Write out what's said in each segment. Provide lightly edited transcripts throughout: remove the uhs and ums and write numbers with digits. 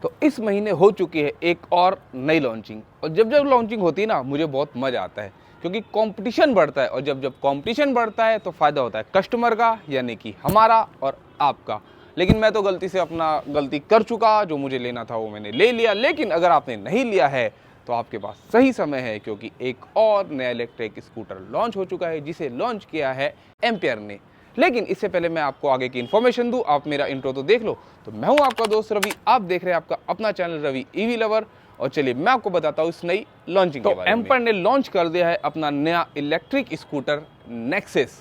तो इस महीने हो चुकी है एक और नई लॉन्चिंग, और जब जब लॉन्चिंग होती है ना मुझे बहुत मज़ा आता है, क्योंकि कंपटीशन बढ़ता है, और जब जब कंपटीशन बढ़ता है तो फ़ायदा होता है कस्टमर का, यानी कि हमारा और आपका। लेकिन मैं तो गलती से अपना गलती कर चुका, जो मुझे लेना था वो मैंने ले लिया। लेकिन अगर आपने नहीं लिया है तो आपके पास सही समय है, क्योंकि एक और नया इलेक्ट्रिक स्कूटर लॉन्च हो चुका है, जिसे लॉन्च किया है एम्पियर ने। लेकिन इससे पहले मैं आपको आगे की इन्फॉर्मेशन दूं, आप मेरा इंट्रो तो देख लो। तो मैं हूं आपका दोस्त रवि, आप देख रहे हैं आपका अपना चैनल रवि ईवी लवर। और चलिए मैं आपको बताता हूं इस नई लॉन्चिंग के बारे में। एम्पियर ने लॉन्च कर दिया है अपना नया इलेक्ट्रिक स्कूटर नेक्सस।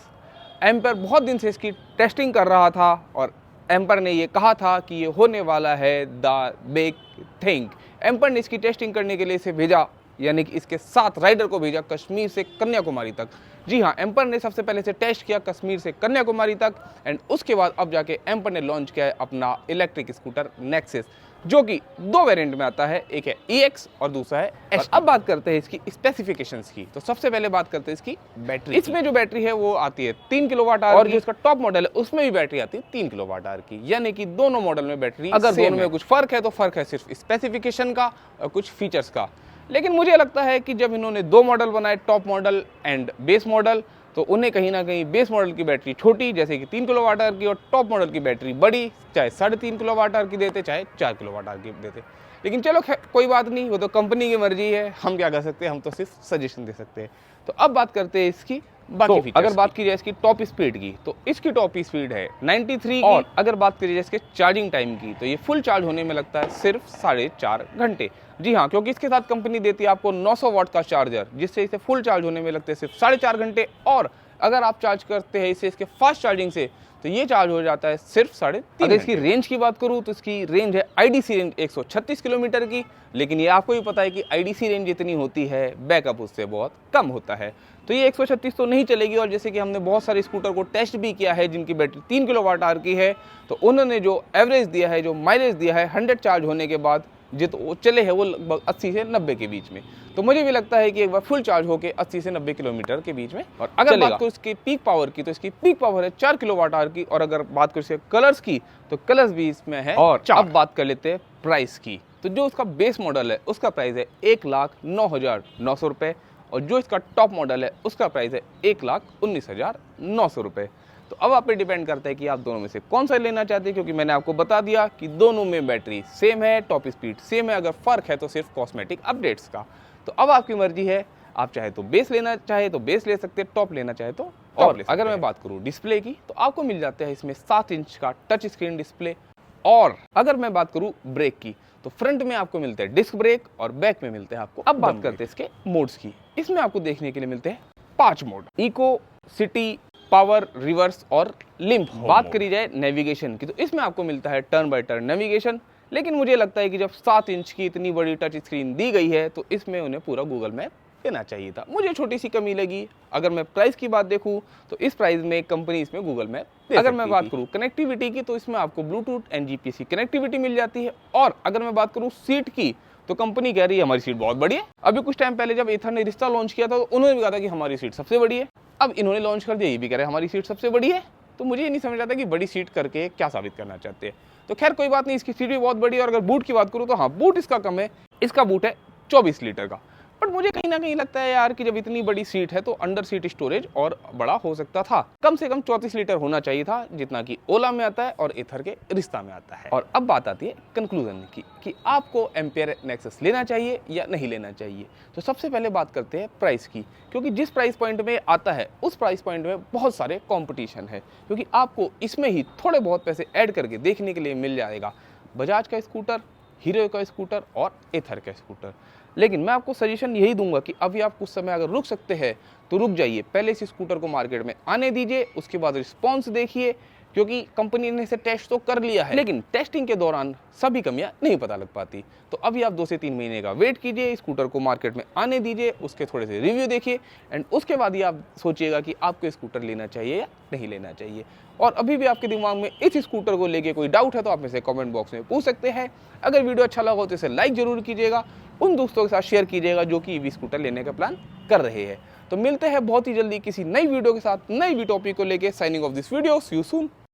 एम्पियर बहुत दिन से इसकी टेस्टिंग कर रहा था, और एम्पियर ने ये कहा था कि ये होने वाला है द बिग थिंग। एम्पियर ने इसकी टेस्टिंग करने के लिए इसे भेजा, यानी कि इसके 7 राइडर को भेजा कश्मीर से कन्याकुमारी तक। जी हाँ, एम्पियर ने सबसे पहले से टेस्ट किया कश्मीर से कन्याकुमारी तक, एंड उसके बाद अब जाके एम्पियर ने लॉन्च किया है अपना इलेक्ट्रिक स्कूटर नेक्सस, जो कि 2 वेरिएंट में आता है, एक है EX और दूसरा है H। अब बात करते हैं इसकी स्पेसिफिकेशंस की। तो सबसे पहले बात करते हैं इसकी बैटरी। इसमें जो बैटरी है वो आती है 3 किलोवाट आवर, और जो इसका टॉप मॉडल है उसमें भी बैटरी आती है 3 किलोवाट आवर की, यानी कि दोनों मॉडल में बैटरी अगर दोनों में कुछ फर्क है तो फर्क है सिर्फ स्पेसिफिकेशन का और कुछ फीचर्स का। लेकिन मुझे लगता है कि जब इन्होंने 2 मॉडल बनाए, top model and base model, तो उन्हें कहीं ना कहीं बेस मॉडल की बैटरी छोटी जैसे कि 3 किलोवाट आवर की, और टॉप मॉडल की बैटरी बड़ी, चाहे 3.5 किलोवाट आवर की देते चाहे 4 किलोवाट आवर की देते। लेकिन चलो कोई बात नहीं, वो तो कंपनी की मर्जी है, हम क्या कर सकते हैं, हम तो सिर्फ सजेशन दे सकते हैं। तो अब बात करते हैं इसकी बाकी फीचर्स। अगर बात की जाए इसकी टॉप स्पीड की, तो इसकी टॉप स्पीड है 93 की। और अगर बात करी जाए इसके चार्जिंग टाइम की, तो ये फुल चार्ज होने में लगता है सिर्फ 4.5 घंटे। जी हाँ, क्योंकि इसके साथ कंपनी देती है आपको 900 वाट का चार्जर, जिससे इसे फुल चार्ज होने में लगते हैं सिर्फ 4.5 घंटे। और अगर आप चार्ज करते हैं इसे इसके फास्ट चार्जिंग से, तो ये चार्ज हो जाता है सिर्फ 3.5। अगर इसकी रेंज की बात करूँ तो इसकी रेंज है IDC रेंज 136 किलोमीटर की। लेकिन ये आपको भी पता है कि IDC रेंज जितनी होती है, बैकअप उससे बहुत कम होता है, तो ये 136 तो नहीं चलेगी। और जैसे कि हमने बहुत सारे स्कूटर को टेस्ट भी किया है जिनकी बैटरी 3 किलोवाट आवर की है, तो उन्होंने जो एवरेज दिया है, जो माइलेज दिया है 100 चार्ज होने के बाद, वो चले हैं वो लगभग 80 से 90 के बीच में। तो मुझे भी लगता है कि एक बार फुल चार्ज होके 80 से 90 किलोमीटर के बीच में। और अगर बात करूँ इसकी पीक पावर की, तो इसकी पीक पावर है 4 किलोवाट आवर की। और अगर बात करूँ इसके कलर्स की, तो कलर्स भी इसमें है। और अब बात कर लेते हैं प्राइस की। तो जो उसका बेस मॉडल है उसका प्राइस है 1,09,900 रुपये, और जो इसका टॉप मॉडल है उसका प्राइस है 1,19,900 रुपये। तो अब आप पे डिपेंड करता है कि आप दोनों में से कौन सा लेना चाहते हैं, क्योंकि मैंने आपको बता दिया कि दोनों में बैटरी सेम है, टॉप स्पीड सेम है। अगर फ़र्क है तो सिर्फ कॉस्मेटिक अपडेट्स का। तो अब आपकी मर्जी है, आप चाहे तो बेस लेना चाहे तो बेस ले सकते हैं, टॉप लेना चाहे तो टॉप ले सकते हैं। अगर मैं बात करूँ डिस्प्ले की, तो आपको मिल जाता है इसमें 7 इंच का टच स्क्रीन डिस्प्ले। और अगर मैं बात करूँ ब्रेक की, तो फ्रंट में आपको मिलते हैं डिस्क ब्रेक और बैक में मिलते हैं आपको। अब बात करते हैं इसके मोड्स की। इसमें आपको देखने के लिए मिलते हैं 5 mode: eco, city, power, reverse और लिम्प। बात करी जाए नेविगेशन की, तो इसमें आपको मिलता है टर्न बाय टर्न नेविगेशन। लेकिन मुझे लगता है कि जब 7 इंच की इतनी बड़ी टच स्क्रीन दी गई है, तो इसमें उन्हें पूरा गूगल मैप देना चाहिए था। मुझे छोटी सी कमी लगी। अगर मैं प्राइस की बात देखूं, तो इस प्राइस में कंपनी इसमें गूगल मैप दे सकती थी। अगर मैं बात करूं कनेक्टिविटी की, तो इसमें आपको ब्लूटूथ एंड GPS की कनेक्टिविटी मिल जाती है। और अगर मैं बात करूं सीट की, तो कंपनी कह रही है हमारी सीट बहुत बड़ी है। अभी कुछ टाइम पहले जब एथर ने रिश्ता लॉन्च किया था, तो उन्होंने भी कहा था कि हमारी सीट सबसे बड़ी है। अब इन्होंने लॉन्च कर दिया, ये भी कह रहे हैं हमारी सीट सबसे बड़ी है। तो मुझे ये नहीं समझ आता कि बड़ी सीट करके क्या साबित करना चाहते हैं। तो खैर कोई बात नहीं, इसकी सीट भी बहुत बड़ी है। और अगर बूट की बात करूँ, तो हाँ, बूट इसका कम है, इसका बूट है 24 लीटर का। बट मुझे कहीं ना कहीं लगता है यार कि जब इतनी बड़ी सीट है तो अंडर सीट स्टोरेज और बड़ा हो सकता था। कम से कम 34 लीटर होना चाहिए था, जितना कि ओला में आता है और एथर के रिश्ता में आता है। और अब बात आती है कंक्लूजन की कि आपको एम्पियर नेक्सस लेना चाहिए या नहीं लेना चाहिए। तो सबसे पहले बात करते हैं प्राइस की, क्योंकि जिस प्राइस पॉइंट में आता है उस प्राइस पॉइंट में बहुत सारे कॉम्पिटिशन है, क्योंकि आपको इसमें ही थोड़े बहुत पैसे ऐड करके देखने के लिए मिल जाएगा बजाज का स्कूटर, हीरो का स्कूटर और एथर का स्कूटर। लेकिन मैं आपको सजेशन यही दूंगा कि अभी आप कुछ समय अगर रुक सकते हैं तो रुक जाइए, पहले इस स्कूटर को मार्केट में आने दीजिए, उसके बाद रिस्पॉन्स देखिए। क्योंकि कंपनी ने इसे टेस्ट तो कर लिया है, लेकिन टेस्टिंग के दौरान सभी कमियां नहीं पता लग पाती। तो अभी आप 2 से 3 महीने का वेट कीजिए, स्कूटर को मार्केट में आने दीजिए, उसके थोड़े से रिव्यू देखिए, एंड उसके बाद ही आप सोचिएगा कि आपको स्कूटर लेना चाहिए या नहीं लेना चाहिए। और अभी भी आपके दिमाग में इस स्कूटर को लेके कोई डाउट है तो आप इसे कमेंट बॉक्स में पूछ सकते हैं। अगर वीडियो अच्छा लगा हो तो इसे लाइक जरूर कीजिएगा, उन दोस्तों के साथ शेयर कीजिएगा जो कि EV स्कूटर लेने का प्लान कर रहे हैं। तो मिलते हैं बहुत ही जल्दी किसी नई वीडियो के साथ, नई टॉपिक को लेके। Signing off this video, see you soon.